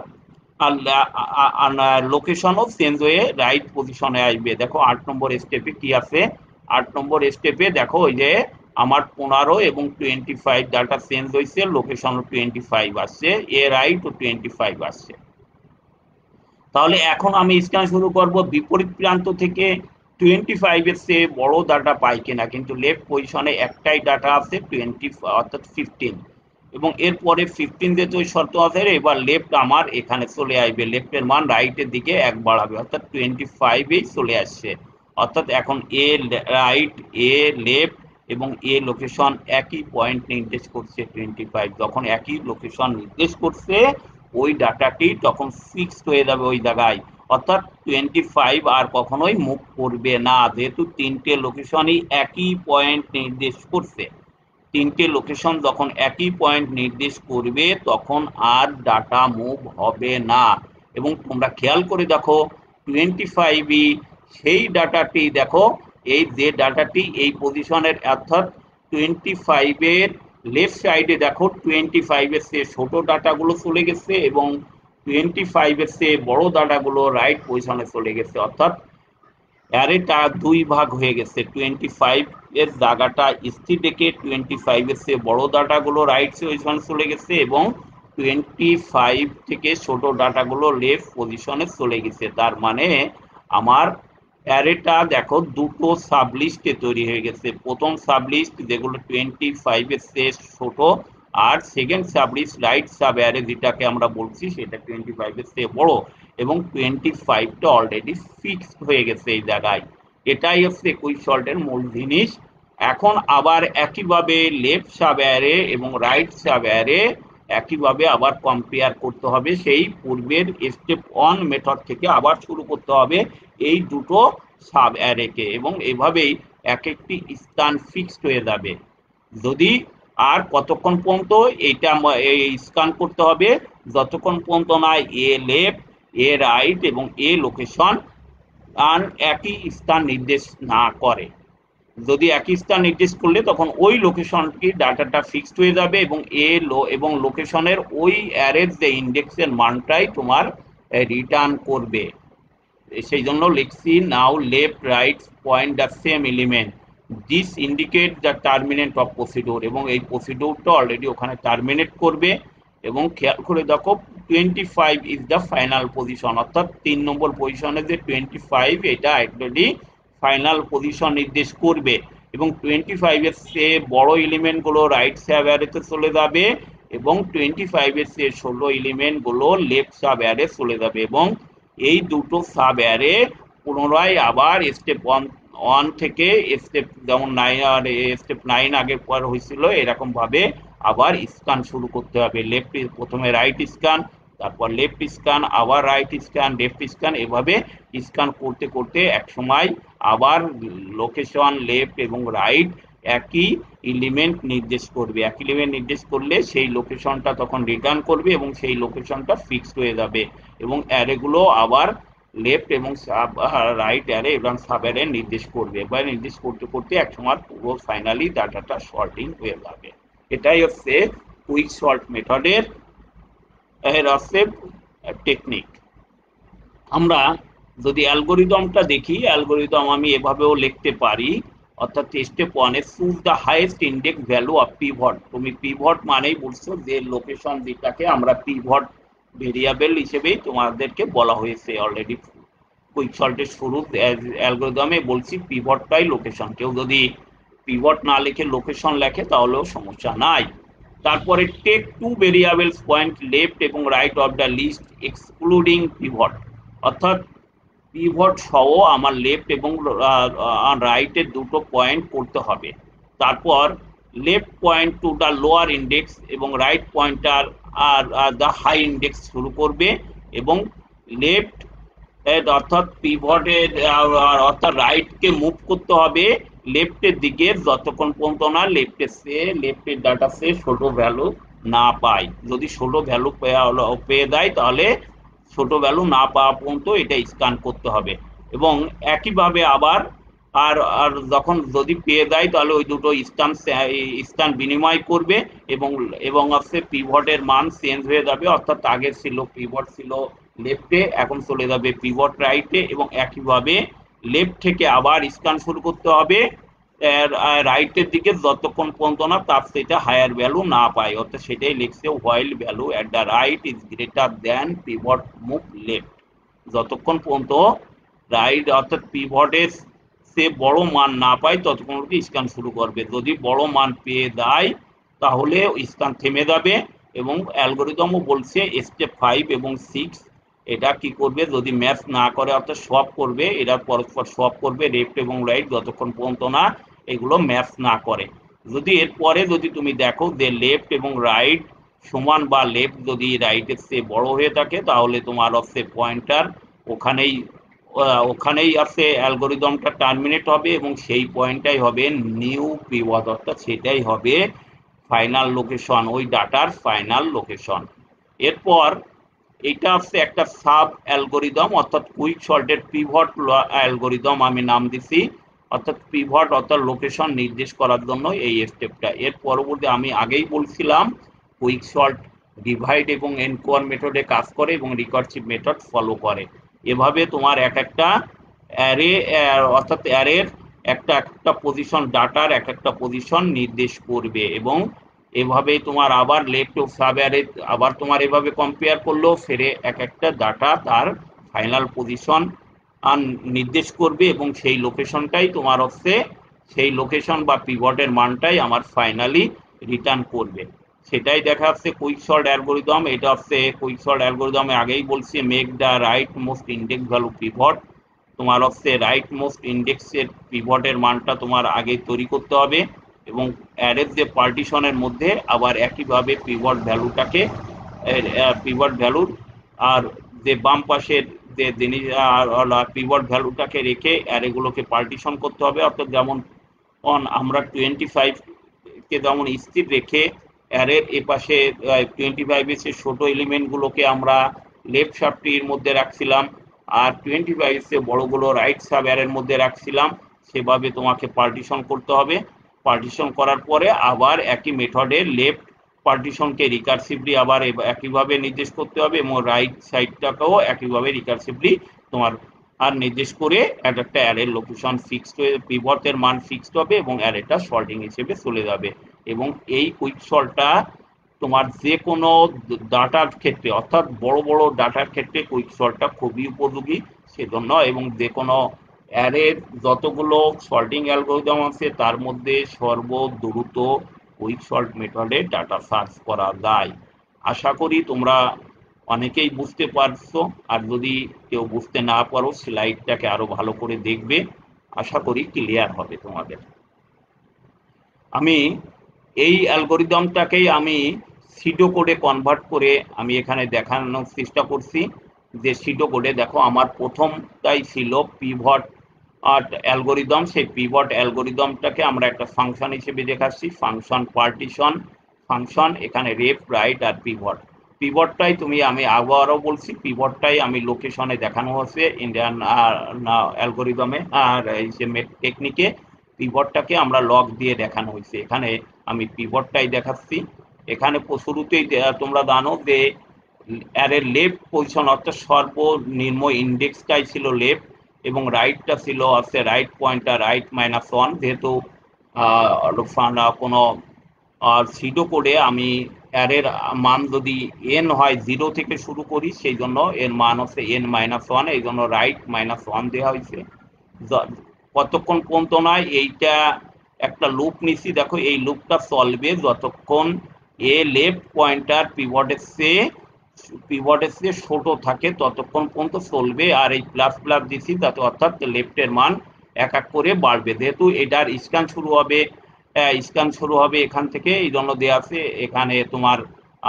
[SPEAKER 1] লোকেশনও চেঞ্জ হয়ে রাইট পজিশনে আসবে। দেখো 8 নম্বর স্টেপে কি আছে, 8 নম্বর স্টেপে দেখো ওই যে আমার 15 এবং 25 ডাটা চেঞ্জ হয়েছে, লোকেশন 25 আসছে, এ রাইট ও 25 আসছে। তাহলে এখন আমি স্ক্যান শুরু করব বিপরীত প্রান্ত থেকে 25 এর চেয়ে বড় ডাটা পাই কিনা, কিন্তু লেফট পজিশনে একটাই ডাটা আছে 20 অর্থাৎ 15, এবং এরপরে 15 যেহেতু ওই শর্ত আছে, এবার লেফট আমার এখানে চলে আসবে, লেফটের মান রাইটের দিকে এক বাড়াবে, অর্থাৎ 25 চলে আসছে। অর্থাৎ এখন এ রাইট, এ লেফট এবং এ লোকেশন একই পয়েন্ট নির্দেশ করছে 25, যখন একই লোকেশন নির্দেশ করছে ওই ডাটাটি তখন ফিক্সড হয়ে যাবে ওই জায়গায়, অর্থাৎ 25 আর কখনোই মুভ করবে না, যেহেতু তিনটে লোকেশনই একই পয়েন্ট নির্দেশ করছে। তিনটে লোকেশন যখন একই পয়েন্ট নির্দেশ করবে তখন আর ডাটা মুভ হবে না। এবং তোমরা খেয়াল করে দেখো 25 সেই ডাটাটি, দেখো এই যে ডাটাটি এই পজিশনের, অর্থাৎ 25 এর লেফট সাইডে দেখো 25 এর চেয়ে ছোট ডাটাগুলো চলে গেছে এবং 25 এর চেয়ে বড় ডাটাগুলো রাইট পজিশনে চলে গেছে, অর্থাৎ অ্যারেটা দুই ভাগ হয়ে গেছে। 25 এর জায়গাটা স্থির রেখে 25 এর চেয়ে বড় ডাটাগুলো রাইট পজিশনে চলে গেছে এবং 25 থেকে ছোট ডাটাগুলো লেফট পজিশনে চলে গেছে। তার মানে আমার অ্যারেটা দেখো দুটো সাবলিস্টে তৈরি হয়ে গেছে। প্রথম সাবলিস্ট যেগুলো 25 এর চেয়ে ছোট, আর সেকেন্ড সাবলিস্ট রাইট সাব অ্যারে যেটাকে আমরা বলছি সেটা 25 এর চেয়ে বড়, এবং 25টা অলরেডি ফিক্সড হয়ে গেছে এই জায়গায়। এটাই হচ্ছে কুইক সল্টের মূল জিনিস। এখন আবার একইভাবে লেফট সাব অ্যারে এবং রাইট সাব অ্যারে একইভাবে আবার কম্পেয়ার করতে হবে, সেই পূর্বের স্টেপ 1 মেথড থেকে আবার শুরু করতে হবে এই দুটো সাব অ্যারেকে, এবং এভাবেই এক একটি স্থান ফিক্সড হয়ে যাবে। যদি আর কতক্ষণ পর্যন্ত এইটা এই স্ক্যান করতে হবে, যতক্ষণ পর্যন্ত না এ লেফট, এ রাইট এবং এ লোকেশন আর একই স্থান নির্দেশ না করে। যদি একই স্থান নির্দেশ করলে তখন ওই লোকেশনটি ডাটাটা ফিক্সড হয়ে যাবে এবং এবং লোকেশনের ওই অ্যারের যে ইন্ডেক্সের মানটাই তোমার রিটার্ন করবে। সেই জন্য লিখছি now left right point the same element, this indicate the terminate of procedure, এবং এই প্রসিডিউরটা অলরেডি ওখানে টার্মিনেট করবে। এবং খেয়াল করে দেখো 25 ইজ দ্য ফাইনাল পজিশন, অর্থাৎ 3 নম্বর পজিশনে যে 25 এটা অলরেডি ফাইনাল পজিশন নির্দেশ করবে, এবং 25 এর চেয়ে বড় এলিমেন্ট গুলো রাইট সাব অ্যারেতে চলে যাবে এবং 25 এর চেয়ে ছোট এলিমেন্ট গুলো লেফট সাব অ্যারে চলে যাবে, এবং এই দুটো সাব অ্যারে পুনরায় আবার স্টেপ 1 থেকে স্টেপ যেমন 9 আর স্টেপ 9 আগের পর হয়েছিল এরকম ভাবে আবার স্ক্যান শুরু করতে হবে। লেফট প্রথমে রাইট স্ক্যান, তারপর লেফট স্ক্যান, আবার রাইট স্ক্যান, লেফট স্ক্যান, এভাবে স্ক্যান করতে করতে একসময় আবার লোকেশন লেফট এবং রাইট একই এলিমেন্ট নির্দেশ করবে। একই এলিমেন্ট নির্দেশ করলে সেই লোকেশনটা তখন রিটার্ন করবে এবং সেই লোকেশনটা ফিক্সড হয়ে যাবে, এবং অ্যারেগুলো আবার লেফট এবং রাইট অ্যারে এবং সাব অ্যারে নির্দেশ করবে। এবার নির্দেশ করতে করতে একসময় পুরো ফাইনালি ডাটাটা সর্টিং হয়ে যাবে। এটাই হচ্ছে কুইক সল্ট মেথডের হচ্ছে টেকনিক। আমরা যদি অ্যালগোরিদমটা দেখি, অ্যালগোরিদম আমি এভাবেও লিখতে পারি, অর্থাৎ step 1 A choose the highest index value of pivot. তুমি পিভট মানেই বলছো যে লোকেশন যেটাকে আমরা পিভট ভেরিয়েবল হিসেবেই তোমাদেরকে বলা হয়েছে অলরেডি কুইক সল্টের শুরু অ্যালগোরিদমে বলছি পিভটটাই লোকেশন। কেউ যদি পিভট না লিখে লোকেশন লেখে তাহলেও সমস্যা নাই। তারপরে take two variables point left এবং right of the list excluding pivot, অর্থাৎ পিভট সহ আমার লেফট এবং রাইটের দুটো পয়েন্ট করতে হবে। তারপর left point to the lower index এবং রাইট পয়েন্টার আর দ্য হাই ইন্ডেক্স শুরু করবে, এবং লেফট অর্থাৎ পিভটের অর্থাৎ রাইটকে মুভ করতে হবে লেফটের দিকে যতক্ষণ পর্যন্ত না লেফটের ডাটা সে ছোট ভ্যালু না পায়। যদি ছোট ভ্যালু পেয়ে দেয় তাহলে ছোট ভ্যালু না পাওয়া পর্যন্ত এটা স্ক্যান করতে হবে। এবং একইভাবে আবার আর আর যখন যদি পেয়ে যায় তাহলে ওই দুটো স্থান বিনিময় করবে এবং এবং হচ্ছে পিভটের মান চেঞ্জ হয়ে যাবে, অর্থাৎ আগে ছিল পিভট ছিল লেফটে, এখন চলে যাবে পিভট রাইটে, এবং একইভাবে লেফট থেকে আবার স্ক্যান শুরু করতে হবে রাইটের দিকে যতক্ষণ পর্যন্ত না তার সেটা হায়ার ভ্যালু না পায়, অর্থাৎ সেটাই লিখছে while value at the right is greater than pivot move left. যতক্ষণ পর্যন্ত রাইট অর্থাৎ পিভটের সে বড় মান না পায় ততক্ষণ স্ক্যান শুরু করবে। যদি বড় মান পেয়ে যায় তাহলে স্ক্যান থেমে যাবে এবং অ্যালগোরিদমও বলছে স্টেপ 5 এবং 6 এটা কি করবে, যদি ম্যাচ না করে অর্থাৎ সোয়াপ করবে, এরা পরস্পর সোয়াপ করবে লেফট এবং রাইট যতক্ষণ পর্যন্ত না এগুলো ম্যাচ না করে। যদি এরপরে যদি তুমি দেখো যে লেফট এবং রাইট সমান বা লেফট যদি রাইটের চেয়ে বড় হয়ে থাকে তাহলে তোমার হচ্ছে পয়েন্টার ওখানেই ওখানেই আছে অ্যালগোরিদমটা টার্মিনেট হবে এবং সেই পয়েন্টটাই হবে নিউ পিভট, অর্থাৎ সেটাই হবে ফাইনাল লোকেশন, ওই ডাটার ফাইনাল লোকেশন। এরপর এটা হচ্ছে একটা সাব অ্যালগোরিদম অর্থাৎ কুইক সর্টেড পিভট অ্যালগোরিদম আমি নাম দিছি, অর্থাৎ পিভট অর্থাৎ লোকেশন নির্দেশ করার জন্য এই স্টেপটা। এর পরবর্তী আমি আগেই বলছিলাম কুইক সর্ট ডিভাইড এবং এনকোয়ার মেথডে কাজ করে এবং রিকার্সিভ মেথড ফলো করে। এভাবে তোমার এক একটা অ্যারে অর্থাৎ অ্যারের একটা একটা পজিশন ডাটার এক একটা পজিশন নির্দেশ করবে এবং এভাবে তোমার আবার লেফট ও সাব অ্যারে আবার তোমার এভাবে কম্পেয়ার করলেও ফেরে এক একটা ডাটা তার ফাইনাল পজিশন নির্দেশ করবে এবং সেই লোকেশনটাই তোমার হচ্ছে সেই লোকেশন বা পিভটের মানটাই আমার ফাইনালি রিটার্ন করবে। সেটাই দেখা যাচ্ছে কুইক সর্ট অ্যালগোরিদম। এটা হচ্ছে কুইক সর্ট অ্যালগোরিদমে আগেই বলছি make the right most index value pivot. তোমার হচ্ছে রাইট মোস্ট ইন্ডেক্সের পিভটের মানটা তোমার আগে তৈরি করতে হবে এবং অ্যারের যে পার্টিশনের মধ্যে আবার একইভাবে পিভট ভ্যালুটাকে পিভট ভ্যালুর আর যে বাম পাশের যে জিনিস পিভট ভ্যালুটাকে রেখে অ্যারেগুলোকে পার্টিশন করতে হবে, অর্থাৎ যেমন আমরা 25 কে যেমন স্থির রেখে অ্যারের এ পাশে 25 এর ছোট এলিমেন্টগুলোকে আমরা লেফট সাবট্রির মধ্যে রাখছিলাম আর 25 এর বড়গুলো রাইট সাব অ্যারের মধ্যে রাখছিলাম, সেভাবে তোমাকে পার্টিশন করতে হবে। পার্টিশন করার পরে আবার একই মেথডে লেফট পার্টিশনকে রিকার্সিভলি আবার একইভাবে নির্দেশ করতে হবে এবং রাইট সাইডটাকেও একইভাবে রিকার্সিভলি তোমার আর নির্দেশ করে একটা অ্যারের লোকেশন ফিক্সড হয়ে পিভটের মান ফিক্সড হবে এবং অ্যারেটা সর্টিং হিসেবে চলে যাবে। এবং এই কুইক সর্টটা তোমার যে কোনো ডাটার ক্ষেত্রে অর্থাৎ বড় বড় ডাটার ক্ষেত্রে কুইক সর্টটা খুবই উপযোগী সেজন্য, এবং যে কোনো অ্যারের যতগুলো সর্টিং অ্যালগোরিদম আছে তার মধ্যে সর্বদ্রুত কুইক সর্ট মেথডে ডাটা সার্চ করা যায়। আশা করি তোমরা অনেকেই বুঝতে পারছো, আর যদি কেউ বুঝতে না পারো স্লাইডটাকে আরো ভালো করে দেখবে, আশা করি ক্লিয়ার হবে তোমাদের। আমি এই অ্যালগোরিদমটাকেই আমি সিডো কোডে কনভার্ট করে আমি এখানে দেখানোর চেষ্টা করছি যে সিডো কোডে দেখো আমার প্রথমটাই ছিল পিভট অ্যালগোরিদম। সেই পিভট অ্যালগোরিদমটাকে আমরা একটা ফাংশন হিসেবে দেখাচ্ছি, ফাংশন পার্টিশন ফাংশন, এখানে লেফট রাইট আর পিভট। পিভটটাই তুমি আমি আবারও বলছি পিভটটাই আমি লোকেশনে দেখানো হচ্ছে ইন্ডিয়ান অ্যালগোরিদমে আর এই যে টেকনিকে পিভটটাকে আমরা লগ দিয়ে দেখানো হয়েছে, এখানে আমি পিভটটাই দেখাচ্ছি। এখানে শুরুতেই তোমরা জানো যে অ্যারের লেফট পজিশন অর্থাৎ সর্বনিম্ন ইন্ডেক্সটাই ছিল লেফট এবং রাইটটা ছিল হচ্ছে রাইট পয়েন্টার রাইট -1, যেহেতু কোনো সিডো কোডে আমি অ্যারের মান যদি n হয় 0 থেকে শুরু করি সেই জন্য এর মান হচ্ছে n-1, এই জন্য রাইট -1 দেওয়া হয়েছে। কতক্ষণ পর্যন্ত নয় এইটা একটা লুপ নিচ্ছি, দেখো এই লুপটা চলবে যতক্ষণ এ লেফট পয়েন্টার পিভটের চেয়ে ছোট থাকে ততক্ষণ পর্যন্ত চলবে, আর এই প্লাস প্লাস দিচ্ছি তাতে অর্থাৎ লেফটের মান এক এক করে বাড়বে। যেহেতু এটার স্ক্যান শুরু হবে এখান থেকে, এই জন্য দেওয়া আছে এখানে তোমার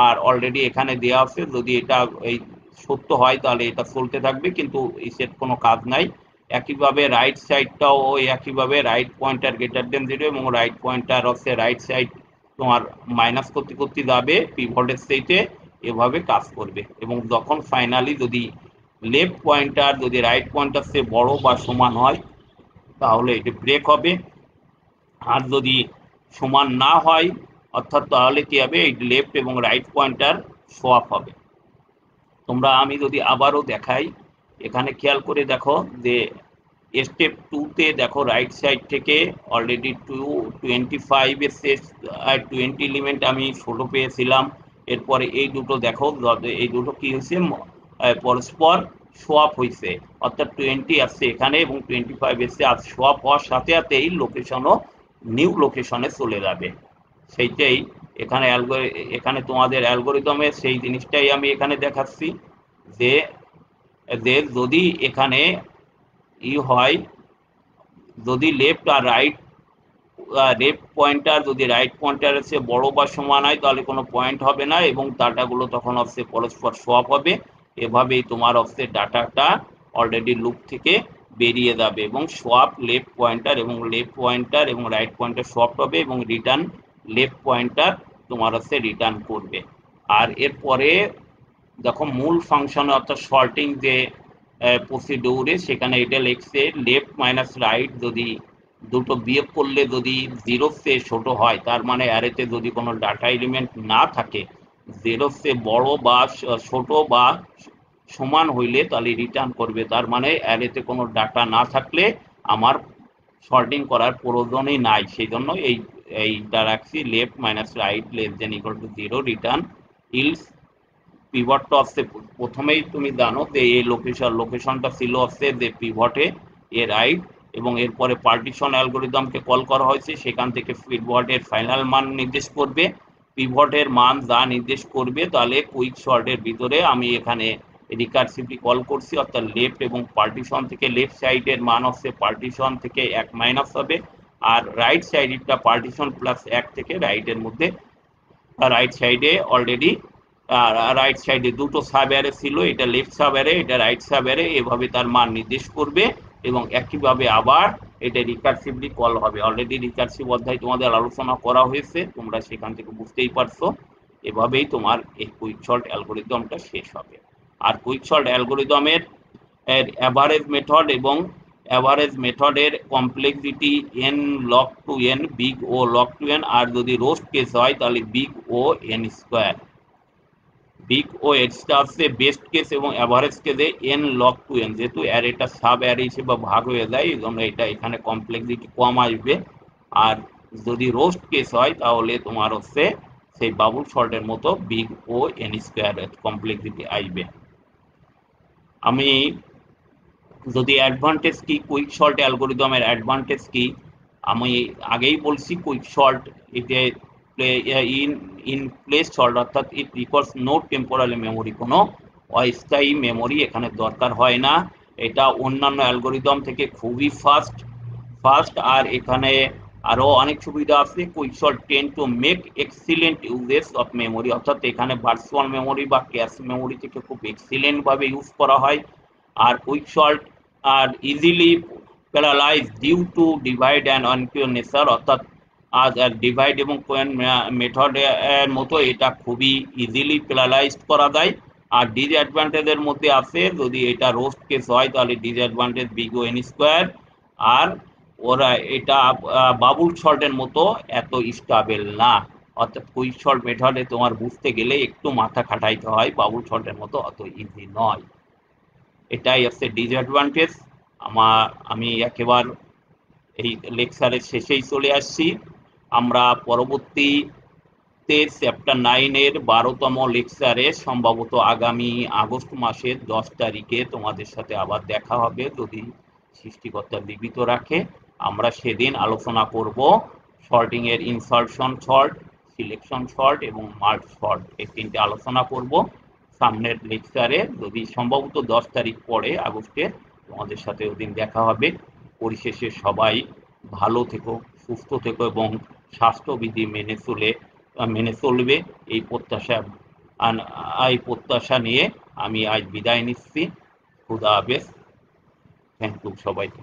[SPEAKER 1] আর অলরেডি এখানে দেওয়া আছে যদি এটা এই সত্য হয় তাহলে এটা চলতে থাকবে, কিন্তু সেট কোনো কাজ নাই। একইভাবে রাইট সাইডটাও একইভাবে রাইট পয়েন্টার গ্রেটার দেন 0 এবং রাইট পয়েন্টার হচ্ছে রাইট সাইড তোমার মাইনাস করতে করতে যাবে পিভটের সাইডে, এভাবে কাজ করবে। এবং যখন ফাইনালি যদি লেফট পয়েন্টার যদি রাইট পয়েন্টার সে বড় বা সমান হয় তাহলে এটি ব্রেক হবে, আর যদি সমান না হয় অর্থাৎ তাহলে কি হবে, এই লেফট এবং রাইট পয়েন্টার সোয়াপ হবে। তোমরা আমি যদি আবারও দেখাই, এখানে খেয়াল করে দেখো যে স্টেপ 2 তে দেখো রাইট সাইড থেকে অলরেডি 25 এর শেষ 20 এলিমেন্ট আমি ছোট পেয়েছিলাম। এরপরে এই দুটো দেখো, এই দুটো কি হয়েছে, পরস্পর সোয়াপ হয়েছে, অর্থাৎ 20 আসছে এখানে এবং 25 এসছে, আর সোয়াপ হওয়ার সাথে সাথেই লোকেশনও নিউ লোকেশনে চলে যাবে। সেইটাই এখানে এখানে তোমাদের অ্যালগোরিদমে সেই জিনিসটাই আমি এখানে দেখাচ্ছি যে যদি এখানে হয়, যদি লেফট আর রাইট লেফট পয়েন্টার যদি রাইট পয়েন্টারের চেয়ে বড় বা সমান হয় তাহলে কোনো পয়েন্ট হবে না এবং ডাটাগুলো তখন অফসে পরস্পর সোয়াপ হবে। এভাবেই তোমার অফসে ডাটাটা অলরেডি লুপ থেকে বেরিয়ে যাবে এবং সোয়াপ লেফট পয়েন্টার এবং রাইট পয়েন্টার সোয়াপ হবে এবং রিটার্ন লেফট পয়েন্টার তোমার হচ্ছে রিটার্ন করবে। আর এরপরে দেখো মূল ফাংশন অর্থাৎ সর্টিং যে প্রসিডিউরে সেখানে এটা লিখছে লেফট মাইনাস রাইট যদি দুটো বিয়োগ করলে যদি 0 সে ছোট হয়, তার মানে অ্যারেতে যদি কোনো ডাটা এলিমেন্ট না থাকে 0 সে বড় বা ছোট বা সমান হইলে তাহলে রিটার্ন করবে। তার মানে অ্যারেতে কোনো ডাটা না থাকলে আমার সর্টিং করার প্রয়োজনই নাই, সেই জন্য এইটা রাখছি left minus right less then equal to 0 return else পিভটটা হচ্ছে প্রথমেই তুমি জানো যে এই লোকেশনটা ছিল হচ্ছে যে পিভটে এ রাইট এবং এরপরে পার্টিশন অ্যালগোরিদমকে কল করা হয়েছে, সেখান থেকে পিভটের ফাইনাল মান নির্দেশ করবে। পিভটের মান যা নির্দেশ করবে তাহলে কুইক শর্টের ভিতরে আমি এখানে রিকারসিভলি কল করছি, অর্থাৎ লেফট এবং পার্টিশন থেকে লেফট সাইডের মান হচ্ছে পার্টিশন থেকে 1 মাইনাস হবে, আর রাইট সাইডটা পার্টিশন প্লাস 1 থেকে রাইটের মধ্যে রাইট সাইডে অলরেডি রাইট সাইডে দুটো সাব অ্যারে ছিল, এটা লেফট সাব অ্যারে এটা রাইট সাব অ্যারে, এভাবে তার মান নির্দেশ করবে এবং একইভাবে আবার এটা রিকারসিভলি কল হবে। অলরেডি রিকারসিভ অধ্যায় তোমাদের আলোচনা করা হয়েছে, তোমরা সেখান থেকে বুঝতেই পারছো। এভাবেই তোমার এই কুইক সল্ট অ্যালগোরিদমটা শেষ হবে। আর কুইক সল্ট অ্যালগোরিদমের অ্যাভারেজ মেথড এবং অ্যাভারেজ মেথডের complexity n log to n, big O log to n, আর যদি রোস্ট কেস হয় তাহলে big O n square. Big O extra আসছে বেস্ট কেস এবং অ্যাভারেজ কেসে n log to n, যেহেতু অ্যারেটা সাব অ্যারে হিসেবে ভাগ হয়ে যায় এই জন্য এটা এখানে কমপ্লেক্সিটি কম আসবে। আর যদি রোস্ট কেস হয় তাহলে তোমার হচ্ছে সেই বাবুল সল্টের মতো big O n square complexity আসবে। আমি যদি অ্যাডভান্টেজ কি কুইক সল্ট অ্যালগোরিদমের অ্যাডভান্টেজ কি, আমি আগেই বলছি কুইক সল্ট এটা ইন প্লেস সল্ট, অর্থাৎ it requires no temporal memory, কোনো অস্থায়ী মেমোরি এখানে দরকার হয় না। এটা অন্যান্য অ্যালগোরিদম থেকে খুবই ফাস্ট আর এখানে আরো অনেক সুবিধা আছে। Quick sort tend to make excellent uses of memory, অর্থাৎ এখানে ভার্চুয়াল মেমোরি বা ক্যাশ মেমোরি থেকে খুব এক্সিলেন্ট ভাবে ইউজ করা হয়। আর কুইক সল্ট আর easily parallelize due to divide and conquer nature, অর্থাৎ ডিভাইড এবং কোয়েন মেথডের মতো এটা খুবই ইজিলি প্যারালাইজ করা যায়। আর ডিসঅ্যাডভান্টেজের মধ্যে আছে যদি এটা রোস্ট কেস হয় তাহলে disadvantage big O N square, আর ওরা এটা বাবুল সল্টের মতো এত স্টেবল না, অর্থাৎ কুইক সল্ট মেথডে তোমার বুঝতে গেলে একটু মাথা খাটাইতে হয়, বাবুল সল্টের মতো অত ইজি নয়। এটাই হচ্ছে ডিসঅ্যাডভান্টেজ। আমি একেবারে এই লেকচারের শেষেই চলে আসছি। আমরা পরবর্তীতে চ্যাপ্টার 9 এর 12তম লেকচারে সম্ভবত আগামী আগস্ট মাসের 10 তারিখে তোমাদের সাথে আবার দেখা হবে যদি সৃষ্টিকর্তা জীবিত রাখে। আমরা সেদিন আলোচনা করব সর্টিং এর ইনসার্শন সর্ট, সিলেকশন সর্ট এবং মার্জ সর্ট, এই তিনটে আলোচনা করব সামনের লেকচারে, যদি সম্ভবত 10 তারিখ পরে আগস্টে তোমাদের সাথে ওদিন দেখা হবে। পরিশেষে সবাই ভালো থেকো, সুস্থ থেকো এবং স্বাস্থ্যবিধি মেনে চলবে এই প্রত্যাশা নিয়ে আমি আজ বিদায় নিচ্ছি। খুদা হাফেজ। থ্যাংক ইউ সবাইকে।